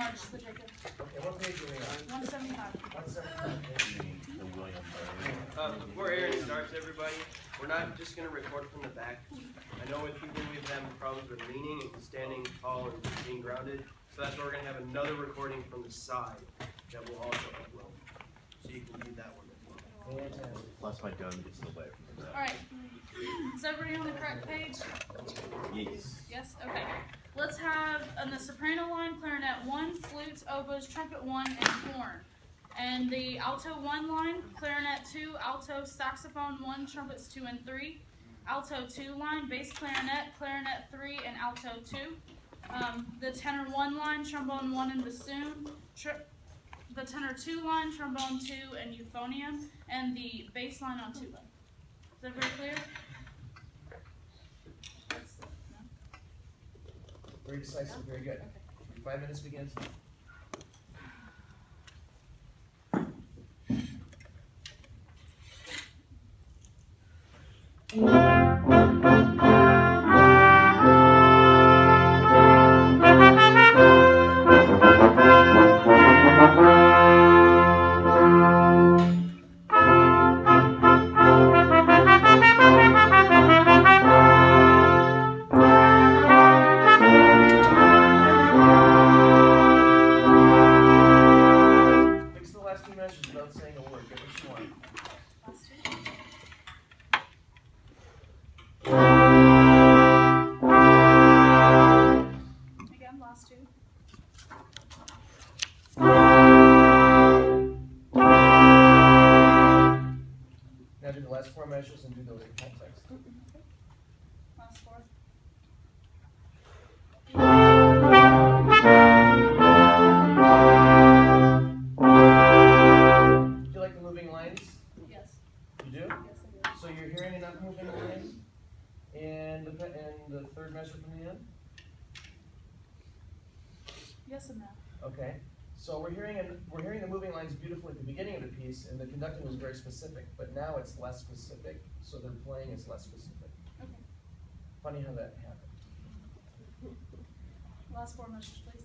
march the ticket. Okay, what page are we on? 175. 175. Before Erin starts, everybody, we're not just going to record from the back. I know with people we've having problems with leaning and standing tall and being grounded, so that's why we're going to have another recording from the side that will also upload. So you can read that one as well. Fantastic. Unless my dome gets away from the All right. Is everybody on the correct page? Yes. Yes? Okay. Let's have on the soprano line, clarinet 1, flutes, oboes, trumpet 1, and horn. And the alto 1 line, clarinet 2, alto, saxophone 1, trumpets 2 and 3. Alto 2 line, bass clarinet, clarinet 3, and alto 2. The tenor 1 line, trombone 1 and bassoon. The tenor 2 line, trombone 2, and euphonium. And the bass line on tuba. Is that very clear? Very decisive, very good. 5 minutes begins. Now do the last 4 measures and do those in context. Last 4. Do you like the moving lines? Yes. You do? Yes, I do. So you're hearing enough moving lines in the third measure from the end? Yes and no. Okay. So we're hearing the moving lines beautifully at the beginning of the piece, and the conducting was very specific, but now it's less specific, so their playing is less specific. Okay. Funny how that happened. Last 4 measures, please.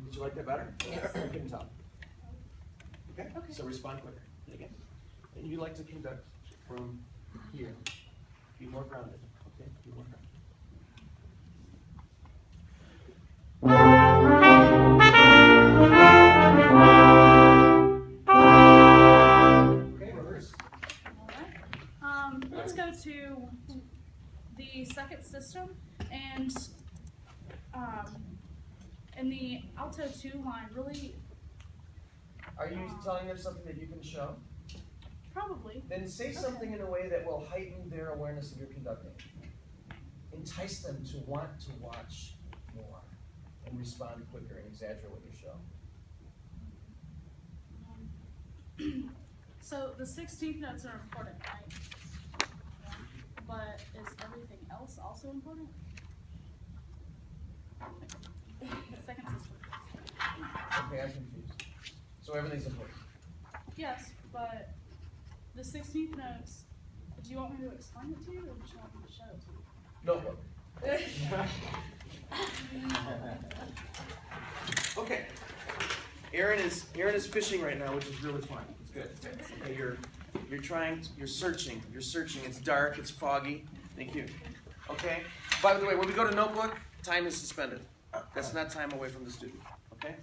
Did you like that better? Yes. I couldn't tell. Okay. Okay. So respond quicker. Again. And you like to conduct from here. Be more grounded. Okay. Be more grounded. Okay, reverse. All right. Let's go to the second system, and in the alto 2 line, really, Are you telling them something that you can show? probably. Then say something in a way that will heighten their awareness of your conducting. Entice them to want to watch more and respond quicker and exaggerate what you show. So the 16th notes are important, right? Yeah. But is everything else also important? Second system. Okay, I'm confused. So everything's important. Yes, but the 16th notes, do you want me to explain it to you, or do you want me to show it to you? Notebook. Okay. Erin is fishing right now, which is really fun. It's good. Okay, you're searching. It's dark. It's foggy. Thank you. Okay. By the way, when we go to notebook, time is suspended. That's not time away from the student. Okay.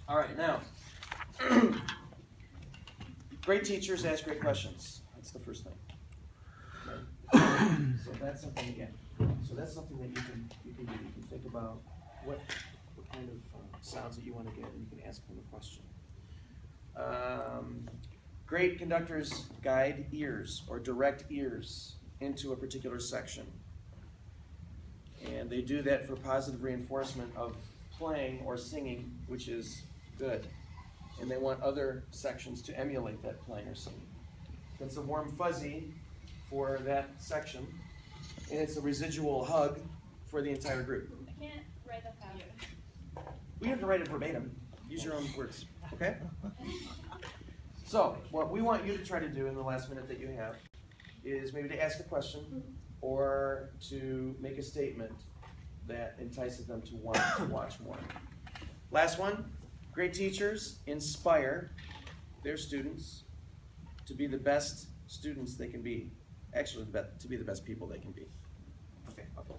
All right. Now, great teachers ask great questions. That's the first thing. Okay. So that's something again. So that's something that you can do. You can think about what kind of sounds that you want to get, and you can ask them a question. Great conductors guide ears or direct ears into a particular section. And they do that for positive reinforcement of playing or singing, which is good. And they want other sections to emulate that playing or singing. That's a warm fuzzy for that section, and it's a residual hug for the entire group. I can't write that down. We have to write it verbatim. Use your own words, okay? So, what we want you to try to do in the last minute that you have is maybe to ask a question or to make a statement that entices them to want to watch more. Last one, great teachers inspire their students to be the best students they can be. Actually, to be the best people they can be. Okay, I'll go.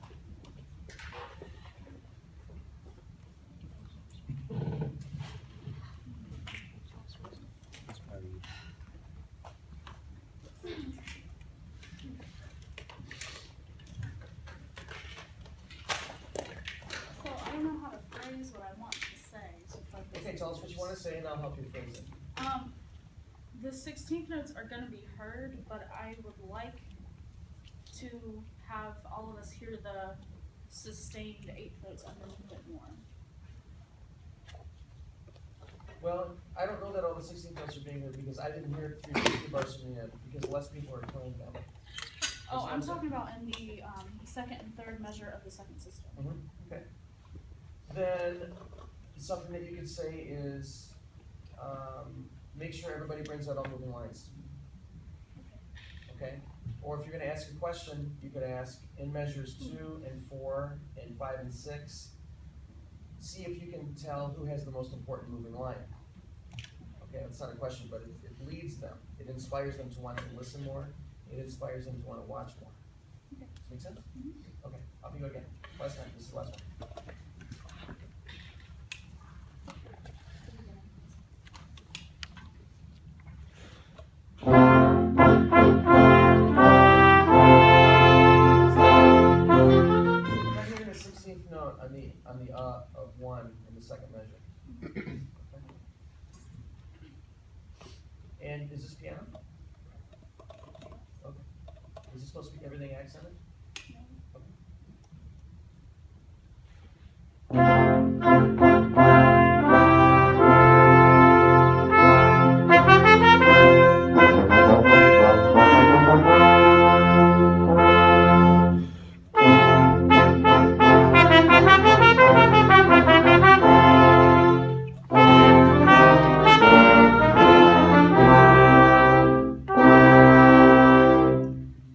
So I don't know how to phrase what I want to say. Okay, tell us what you want to say and I'll help you phrase it. The 16th notes are going to be heard, but I would like to have all of us hear the sustained 8th notes underneath it more. Well, I don't know that all the 16 notes are being heard because I didn't hear it through the varsity yet because less people are playing them. Oh, I'm talking about in the second and third measure of the second system. Okay. Then something that you could say is make sure everybody brings out all moving lines. Okay? Or if you're going to ask a question, you could ask in measures 2 and 4 and 5 and 6. See if you can tell who has the most important moving line. Okay, that's not a question, but it leads them. It inspires them to want to listen more. It inspires them to want to watch more. Okay. Does that make sense? Okay, off you go again. Last time, this is the last one. I'm not hearing the 16th note on the of 1 in the second measure. Okay. And is this piano? Okay. Is this supposed to be everything accented? Okay.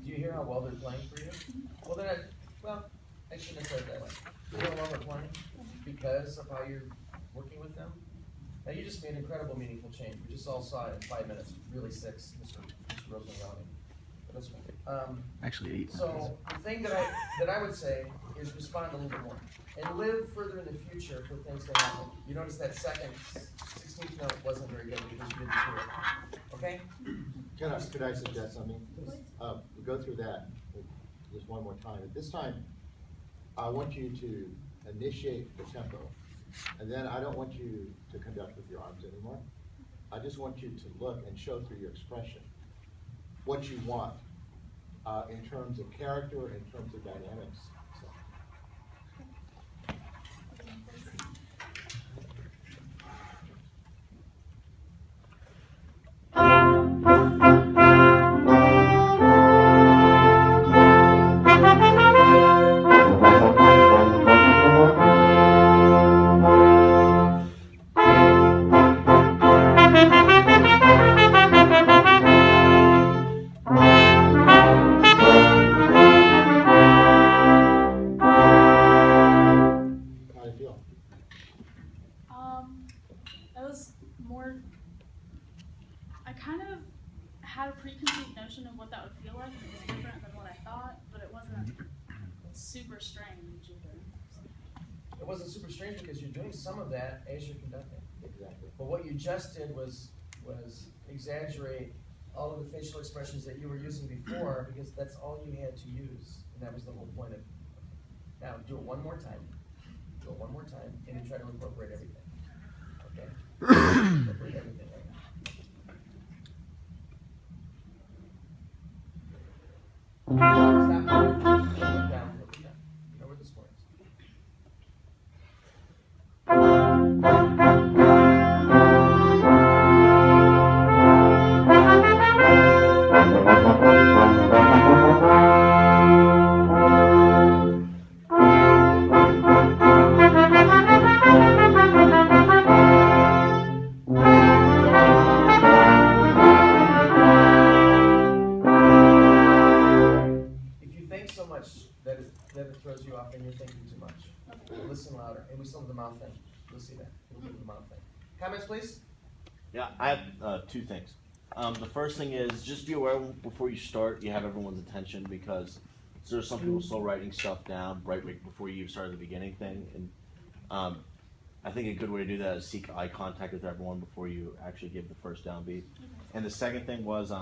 Do you hear how well they're playing for you? Well, then, I shouldn't have said it that way. You know how well they're playing because of how you're working with them. Now, you just made an incredible, meaningful change. We just all saw it in 5 minutes. Really 6, Mr. Rosen yelling. But that's fine. Actually 8. So the thing that I would say is respond a little bit more and live further in the future for things to happen. You notice that second 16th note wasn't very good because you didn't hear it. Okay? Could I suggest something? We go through that just one more time. At this time, I want you to initiate the tempo, and then I don't want you to conduct with your arms anymore. I just want you to look and show through your expression what you want in terms of character, in terms of dynamics. So. That was more, I kind of had a preconceived notion of what that would feel like. It was different than what I thought, but it wasn't super strange either. It wasn't super strange because you're doing some of that as you're conducting. Exactly. But what you just did was exaggerate all of the facial expressions that you were using before because that's all you had to use. And that was the whole point of it. Now, do it one more time. Do it one more time and then try to incorporate everything. Okay? Incorporate everything right now. Stop. Look down. Look down. You know where the score is. throws you off and you're thinking too much. Listen louder, and we still have the mouth thing. You'll see that. We'll do the mouth thing. Comments, please? Yeah, I have two things. The first thing is just be aware before you start, you have everyone's attention because there's some people still writing stuff down right before you start the beginning thing. And I think a good way to do that is seek eye contact with everyone before you actually give the first downbeat. And the second thing was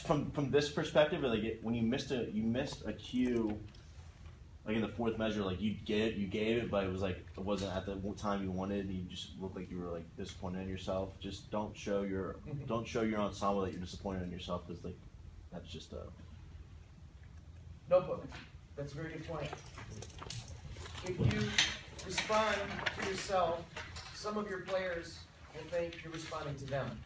from this perspective, like when you missed a cue, like in the fourth measure, like you gave it, but it wasn't at the time you wanted. And you just looked like you were like disappointed in yourself. Just don't show your ensemble that you're disappointed in yourself, because like that's just a Notebook. That's a very good point. If you respond to yourself, some of your players will think you're responding to them.